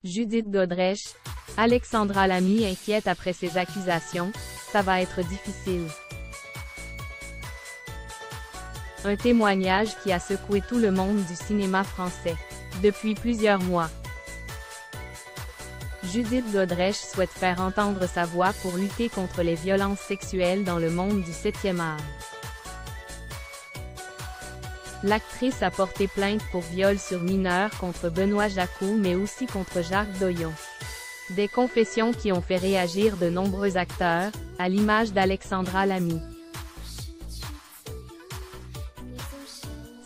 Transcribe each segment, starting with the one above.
Judith Godrèche, Alexandra Lamy inquiète après ces accusations, ça va être difficile. Un témoignage qui a secoué tout le monde du cinéma français. Depuis plusieurs mois, Judith Godrèche souhaite faire entendre sa voix pour lutter contre les violences sexuelles dans le monde du 7e art. L'actrice a porté plainte pour viol sur mineur contre Benoît Jacquot mais aussi contre Jacques Doyon. Des confessions qui ont fait réagir de nombreux acteurs, à l'image d'Alexandra Lamy.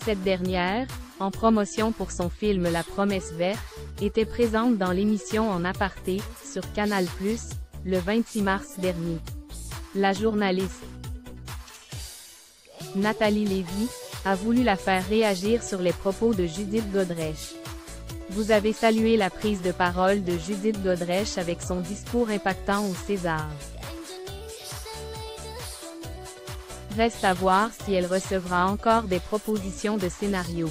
Cette dernière, en promotion pour son film La Promesse verte, était présente dans l'émission En aparté, sur Canal+, le 26 mars dernier. La journaliste Nathalie Lévy a voulu la faire réagir sur les propos de Judith Godrèche. Vous avez salué la prise de parole de Judith Godrèche avec son discours impactant au César. Reste à voir si elle recevra encore des propositions de scénario.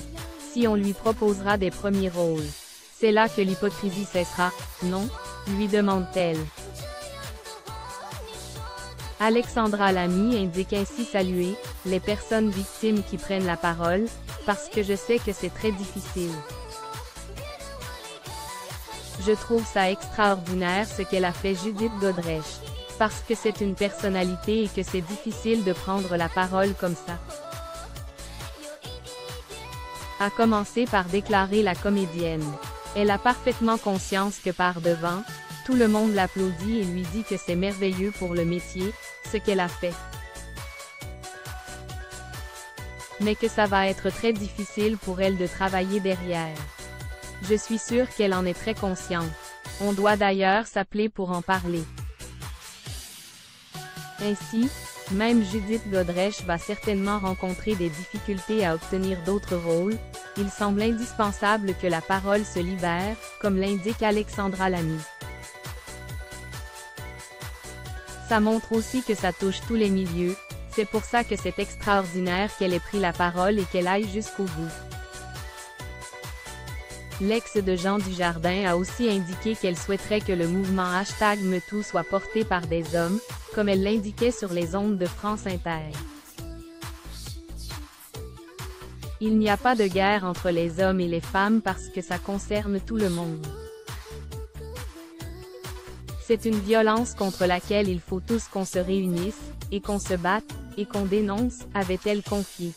Si on lui proposera des premiers rôles. C'est là que l'hypocrisie cessera, non? Lui demande-t-elle. Alexandra Lamy indique ainsi saluer les personnes victimes qui prennent la parole, parce que je sais que c'est très difficile. Je trouve ça extraordinaire ce qu'elle a fait Judith Godrèche. Parce que c'est une personnalité et que c'est difficile de prendre la parole comme ça. A commencé par déclarer la comédienne. Elle a parfaitement conscience que par devant, tout le monde l'applaudit et lui dit que c'est merveilleux pour le métier, ce qu'elle a fait. Mais que ça va être très difficile pour elle de travailler derrière. Je suis sûre qu'elle en est très consciente. On doit d'ailleurs s'appeler pour en parler. Ainsi, même Judith Godrèche va certainement rencontrer des difficultés à obtenir d'autres rôles. Il semble indispensable que la parole se libère, comme l'indique Alexandra Lamy. Ça montre aussi que ça touche tous les milieux, c'est pour ça que c'est extraordinaire qu'elle ait pris la parole et qu'elle aille jusqu'au bout. L'ex de Jean Dujardin a aussi indiqué qu'elle souhaiterait que le mouvement #MeToo soit porté par des hommes, comme elle l'indiquait sur les ondes de France Inter. Il n'y a pas de guerre entre les hommes et les femmes parce que ça concerne tout le monde. C'est une violence contre laquelle il faut tous qu'on se réunisse, et qu'on se batte, et qu'on dénonce, avait-elle confié.